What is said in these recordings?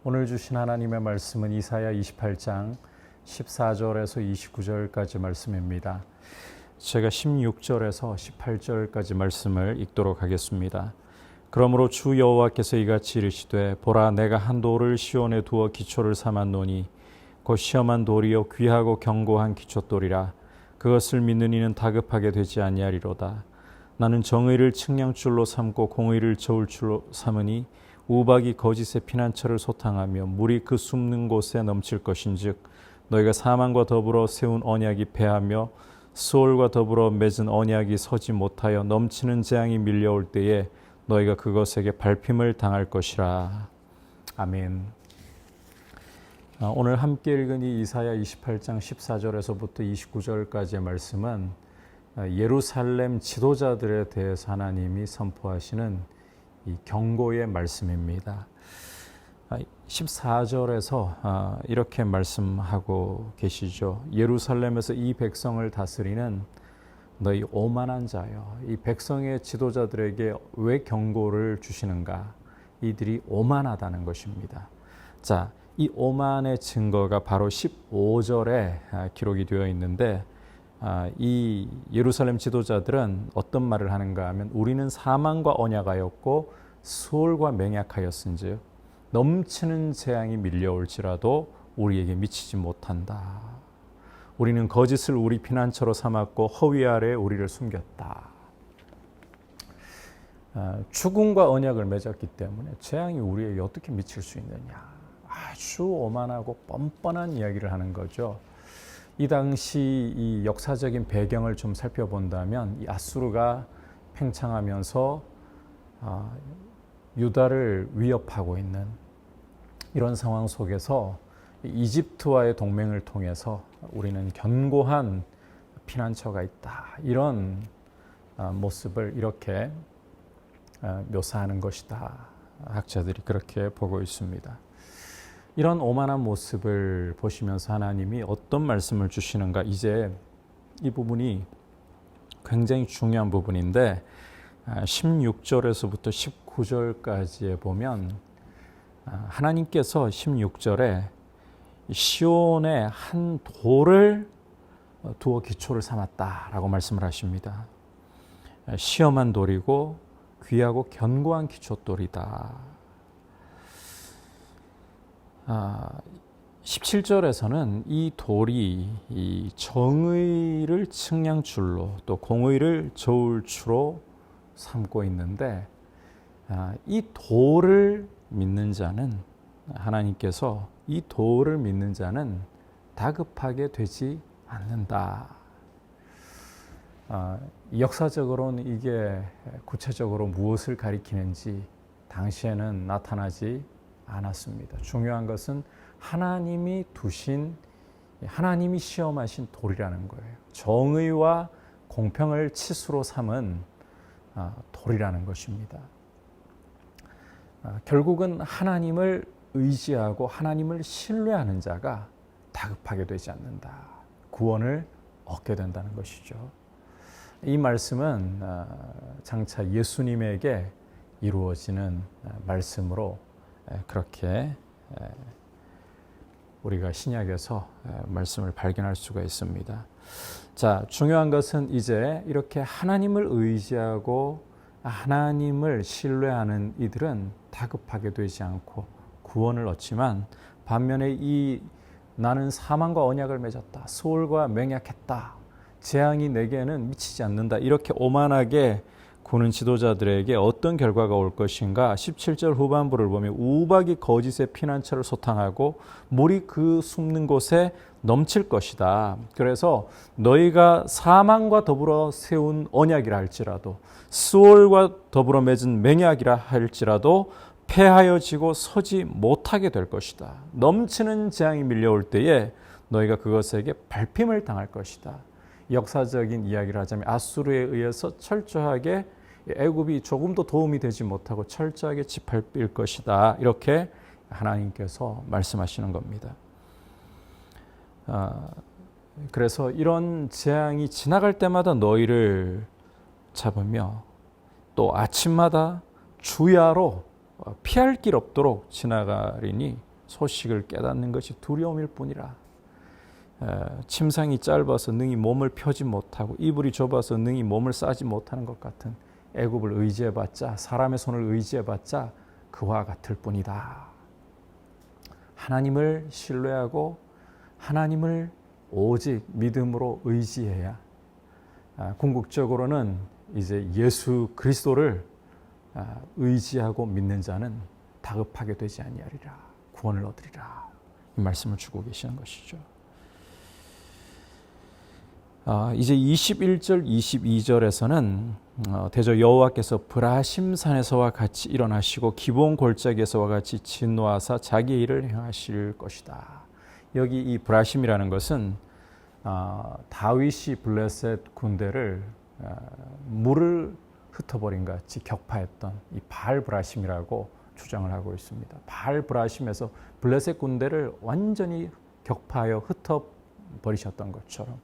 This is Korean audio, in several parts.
오늘 주신 하나님의 말씀은 이사야 28장 14절에서 29절까지 말씀입니다. 제가 16절에서 18절까지 말씀을 읽도록 하겠습니다. 그러므로 주 여호와께서 이같이 이르시되 보라 내가 한 돌을 시온에 두어 기초를 삼았노니 곧 시험한 돌이요 귀하고 견고한 기초돌이라. 그것을 믿는 이는 다급하게 되지 아니하리로다. 나는 정의를 측량줄로 삼고 공의를 저울줄로 삼으니 우박이 거짓의 피난처를 소탕하며 물이 그 숨는 곳에 넘칠 것인즉 너희가 사망과 더불어 세운 언약이 패하며 수월과 더불어 맺은 언약이 서지 못하여 넘치는 재앙이 밀려올 때에 너희가 그것에게 밟힘을 당할 것이라. 아멘. 오늘 함께 읽은 이 이사야 28장 14절에서부터 29절까지의 말씀은 예루살렘 지도자들에 대해서 하나님이 선포하시는 이 경고의 말씀입니다. 14절에서 이렇게 말씀하고 계시죠. 예루살렘에서 이 백성을 다스리는 너희 오만한 자여. 이 백성의 지도자들에게 왜 경고를 주시는가? 이들이 오만하다는 것입니다. 자, 이 오만의 증거가 바로 15절에 기록이 되어 있는데 이 예루살렘 지도자들은 어떤 말을 하는가 하면 우리는 사망과 언약하였고 수월과 맹약하였은즉 넘치는 재앙이 밀려올지라도 우리에게 미치지 못한다. 우리는 거짓을 우리 피난처로 삼았고 허위 아래에 우리를 숨겼다. 죽음과 언약을 맺었기 때문에 재앙이 우리에게 어떻게 미칠 수 있느냐. 아주 오만하고 뻔뻔한 이야기를 하는 거죠. 이 당시 이 역사적인 배경을 좀 살펴본다면 이 아수르가 팽창하면서 유다를 위협하고 있는 이런 상황 속에서 이집트와의 동맹을 통해서 우리는 견고한 피난처가 있다. 이런 모습을 이렇게 묘사하는 것이다. 학자들이 그렇게 보고 있습니다. 이런 오만한 모습을 보시면서 하나님이 어떤 말씀을 주시는가. 이제 이 부분이 굉장히 중요한 부분인데 16절에서부터 19절까지에 보면 하나님께서 16절에 시온에 한 돌을 두어 기초를 삼았다라고 말씀을 하십니다. 시험한 돌이고 귀하고 견고한 기초돌이다. 17절에서는 이 돌이 이 정의를 측량줄로 또 공의를 저울추로 삼고 있는데 이 돌을 믿는 자는 하나님께서 이 돌을 믿는 자는 다급하게 되지 않는다. 역사적으로는 이게 구체적으로 무엇을 가리키는지 당시에는 나타나지 않았습니다. 중요한 것은 하나님이 두신, 하나님이 시험하신 돌이라는 거예요. 정의와 공평을 치수로 삼은 돌이라는 것입니다. 결국은 하나님을 의지하고 하나님을 신뢰하는 자가 다급하게 되지 않는다. 구원을 얻게 된다는 것이죠. 이 말씀은 장차 예수님에게 이루어지는 말씀으로 그렇게 우리가 신약에서 말씀을 발견할 수가 있습니다. 자, 중요한 것은 이제 이렇게 하나님을 의지하고 하나님을 신뢰하는 이들은 다급하게 되지 않고 구원을 얻지만 반면에 이 나는 사망과 언약을 맺었다. 소울과 맹약했다. 재앙이 내게는 미치지 않는다. 이렇게 오만하게 구는 지도자들에게 어떤 결과가 올 것인가. 17절 후반부를 보면 우박이 거짓의 피난처를 소탕하고 물이 그 숨는 곳에 넘칠 것이다. 그래서 너희가 사망과 더불어 세운 언약이라 할지라도 수월과 더불어 맺은 맹약이라 할지라도 패하여지고 서지 못하게 될 것이다. 넘치는 재앙이 밀려올 때에 너희가 그것에게 밟힘을 당할 것이다. 역사적인 이야기를 하자면 아수르에 의해서 철저하게 애굽이 조금도 도움이 되지 못하고 철저하게 짓밟힐 것이다. 이렇게 하나님께서 말씀하시는 겁니다. 그래서 이런 재앙이 지나갈 때마다 너희를 잡으며 또 아침마다 주야로 피할 길 없도록 지나가리니 소식을 깨닫는 것이 두려움일 뿐이라. 침상이 짧아서 능히 몸을 펴지 못하고 이불이 좁아서 능히 몸을 싸지 못하는 것 같은 애굽을 의지해봤자, 사람의 손을 의지해봤자 그와 같을 뿐이다. 하나님을 신뢰하고 하나님을 오직 믿음으로 의지해야, 궁극적으로는 이제 예수 그리스도를 의지하고 믿는 자는 다급하게 되지 아니하리라, 구원을 얻으리라, 이 말씀을 주고 계시는 것이죠. 이제 21절 22절에서는 대저 여호와께서 브라심산에서와 같이 일어나시고 기브온 골짜기에서와 같이 진노하사 자기의 일을 행하실 것이다. 여기 이 브라심이라는 것은 다윗이 블레셋 군대를 물을 흩어버린 것 같이 격파했던 이 바알 브라심이라고 주장을 하고 있습니다. 바알 브라심에서 블레셋 군대를 완전히 격파하여 흩어버리셨던 것처럼,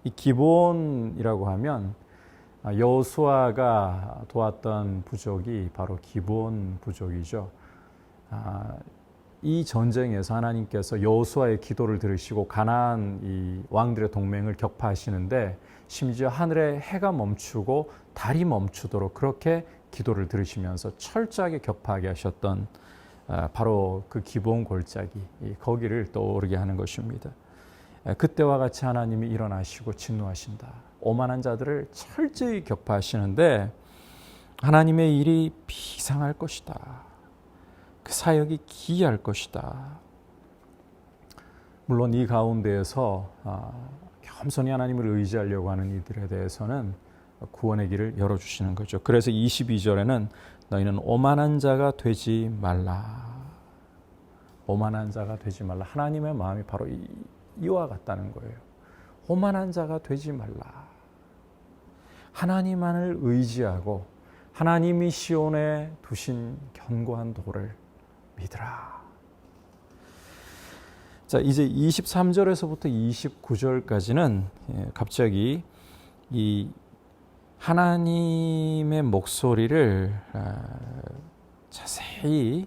이 기브온이라고 하면 여호수아가 도왔던 부족이 바로 기브온 부족이죠. 이 전쟁에서 하나님께서 여호수아의 기도를 들으시고 가나안 이 왕들의 동맹을 격파하시는데, 심지어 하늘에 해가 멈추고 달이 멈추도록 그렇게 기도를 들으시면서 철저하게 격파하게 하셨던 바로 그 기브온 골짜기, 거기를 떠오르게 하는 것입니다. 그때와 같이 하나님이 일어나시고 진노하신다. 오만한 자들을 철저히 격파하시는데 하나님의 일이 비상할 것이다. 그 사역이 기이할 것이다. 물론 이 가운데에서 겸손히 하나님을 의지하려고 하는 이들에 대해서는 구원의 길을 열어주시는 거죠. 그래서 22절에는 너희는 오만한 자가 되지 말라. 오만한 자가 되지 말라. 하나님의 마음이 바로 이와 같다는 거예요. 오만한 자가 되지 말라. 하나님만을 의지하고 하나님이 시온에 두신 견고한 돌을 믿으라. 자, 이제 23절에서부터 29절까지는 갑자기 이 하나님의 목소리를 자세히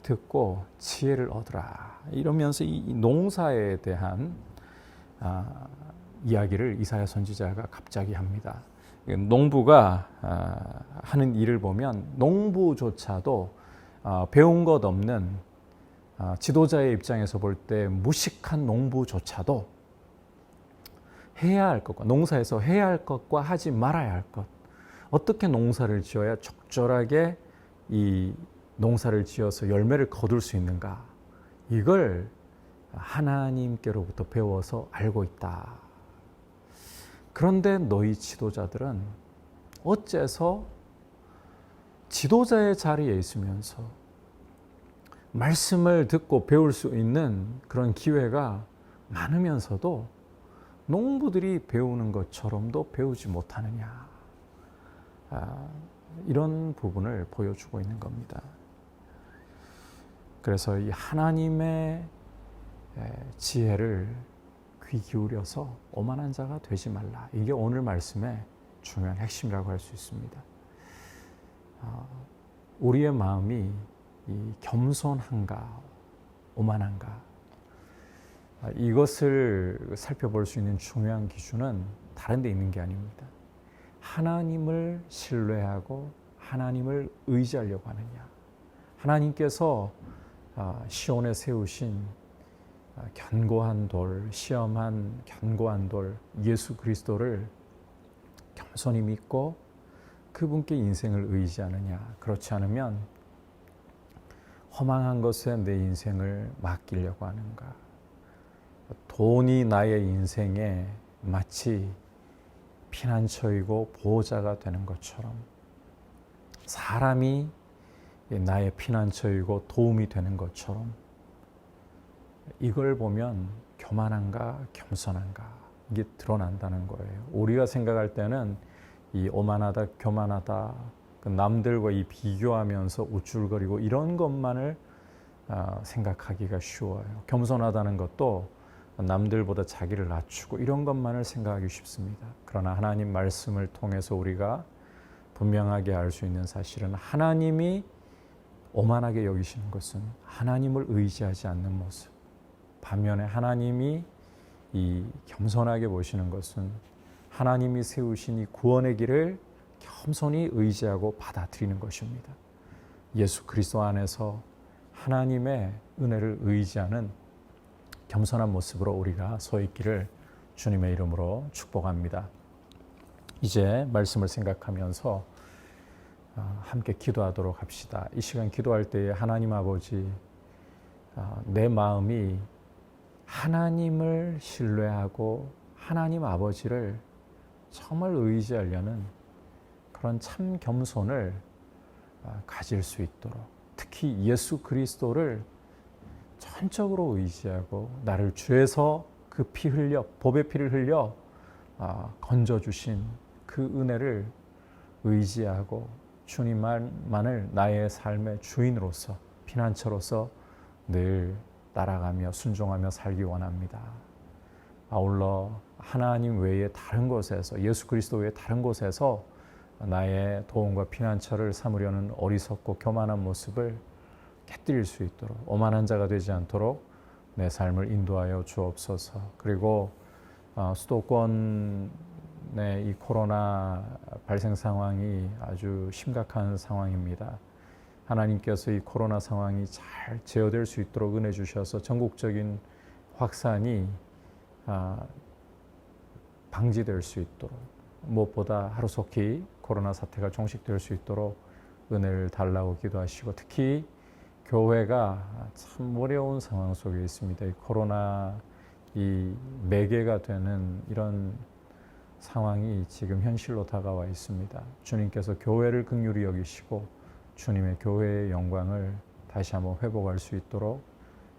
듣고 지혜를 얻으라, 이러면서 이 농사에 대한 이야기를 이사야 선지자가 갑자기 합니다. 농부가 하는 일을 보면 농부조차도 배운 것 없는 지도자의 입장에서 볼 때 무식한 농부조차도 해야 할 것과, 농사에서 해야 할 것과 하지 말아야 할 것, 어떻게 농사를 지어야 적절하게 이 농사를 지어서 열매를 거둘 수 있는가, 이걸 하나님께로부터 배워서 알고 있다. 그런데 너희 지도자들은 어째서 지도자의 자리에 있으면서 말씀을 듣고 배울 수 있는 그런 기회가 많으면서도 농부들이 배우는 것처럼도 배우지 못하느냐, 이런 부분을 보여주고 있는 겁니다. 그래서 이 하나님의 지혜를 귀 기울여서 오만한 자가 되지 말라, 이게 오늘 말씀의 중요한 핵심이라고 할 수 있습니다. 우리의 마음이 이 겸손한가 오만한가, 이것을 살펴볼 수 있는 중요한 기준은 다른 데 있는 게 아닙니다. 하나님을 신뢰하고 하나님을 의지하려고 하느냐, 하나님께서 시온에 세우신 견고한 돌, 시험한 견고한 돌 예수 그리스도를 겸손히 믿고 그분께 인생을 의지하느냐, 그렇지 않으면 허망한 것에 내 인생을 맡기려고 하는가, 돈이 나의 인생에 마치 피난처이고 보호자가 되는 것처럼, 사람이 나의 피난처이고 도움이 되는 것처럼, 이걸 보면 교만한가 겸손한가, 이게 드러난다는 거예요. 우리가 생각할 때는 이 오만하다 교만하다, 남들과 이 비교하면서 우쭐거리고 이런 것만을 생각하기가 쉬워요. 겸손하다는 것도 남들보다 자기를 낮추고 이런 것만을 생각하기 쉽습니다. 그러나 하나님 말씀을 통해서 우리가 분명하게 알 수 있는 사실은 하나님이 오만하게 여기시는 것은 하나님을 의지하지 않는 모습. 반면에 하나님이 이 겸손하게 보시는 것은 하나님이 세우신 이 구원의 길을 겸손히 의지하고 받아들이는 것입니다. 예수 그리스도 안에서 하나님의 은혜를 의지하는 겸손한 모습으로 우리가 서 있기를 주님의 이름으로 축복합니다. 이제 말씀을 생각하면서 함께 기도하도록 합시다. 이 시간 기도할 때에 하나님 아버지, 내 마음이 하나님을 신뢰하고 하나님 아버지를 정말 의지하려는 그런 참 겸손을 가질 수 있도록, 특히 예수 그리스도를 전적으로 의지하고 나를 죄에서 그 피 흘려, 법의 피를 흘려 건져주신 그 은혜를 의지하고 주님만을 나의 삶의 주인으로서, 피난처로서 늘 따라가며 순종하며 살기 원합니다. 아울러 하나님 외에 다른 곳에서, 예수 그리스도 외에 다른 곳에서 나의 도움과 피난처를 삼으려는 어리석고 교만한 모습을 깨뜨릴 수 있도록, 오만한 자가 되지 않도록 내 삶을 인도하여 주옵소서. 그리고 수도권의 이 코로나 발생 상황이 아주 심각한 상황입니다. 하나님께서 이 코로나 상황이 잘 제어될 수 있도록 은혜 주셔서 전국적인 확산이 방지될 수 있도록, 무엇보다 하루속히 코로나 사태가 종식될 수 있도록 은혜를 달라고 기도하시고, 특히 교회가 참 어려운 상황 속에 있습니다. 이 코로나 이 매개가 되는 이런 상황이 지금 현실로 다가와 있습니다. 주님께서 교회를 긍휼히 여기시고 주님의 교회의 영광을 다시 한번 회복할 수 있도록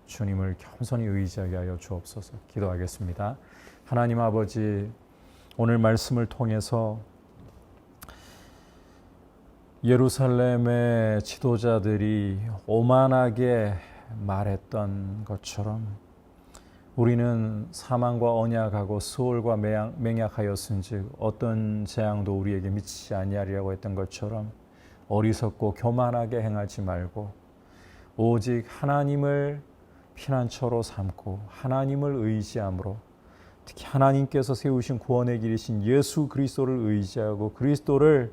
주님을 겸손히 의지하게 하여 주옵소서. 기도하겠습니다. 하나님 아버지, 오늘 말씀을 통해서 예루살렘의 지도자들이 오만하게 말했던 것처럼 우리는 사망과 언약하고 수월과 맹약하였은즉 어떤 재앙도 우리에게 미치지 아니하리라고 했던 것처럼 어리석고 교만하게 행하지 말고 오직 하나님을 피난처로 삼고 하나님을 의지함으로, 특히 하나님께서 세우신 구원의 길이신 예수 그리스도를 의지하고 그리스도를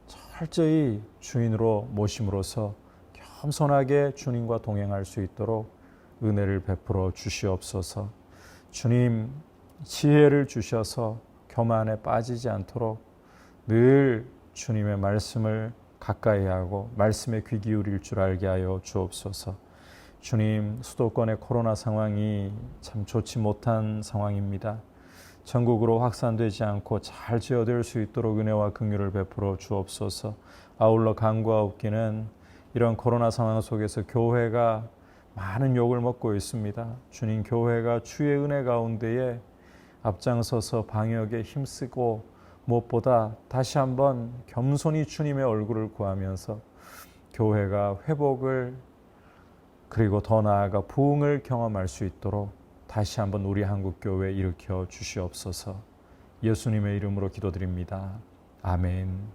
철저히 주인으로 모심으로써 겸손하게 주님과 동행할 수 있도록 은혜를 베풀어 주시옵소서. 주님, 지혜를 주셔서 교만에 빠지지 않도록 늘 주님의 말씀을 가까이 하고 말씀에 귀 기울일 줄 알게 하여 주옵소서. 주님, 수도권의 코로나 상황이 참 좋지 못한 상황입니다. 전국으로 확산되지 않고 잘 제어될 수 있도록 은혜와 긍휼을 베풀어 주옵소서. 아울러 간구하옵기는 이런 코로나 상황 속에서 교회가 많은 욕을 먹고 있습니다. 주님, 교회가 주의 은혜 가운데에 앞장서서 방역에 힘쓰고 무엇보다 다시 한번 겸손히 주님의 얼굴을 구하면서 교회가 회복을, 그리고 더 나아가 부흥을 경험할 수 있도록 다시 한번 우리 한국교회 일으켜 주시옵소서. 예수님의 이름으로 기도드립니다. 아멘.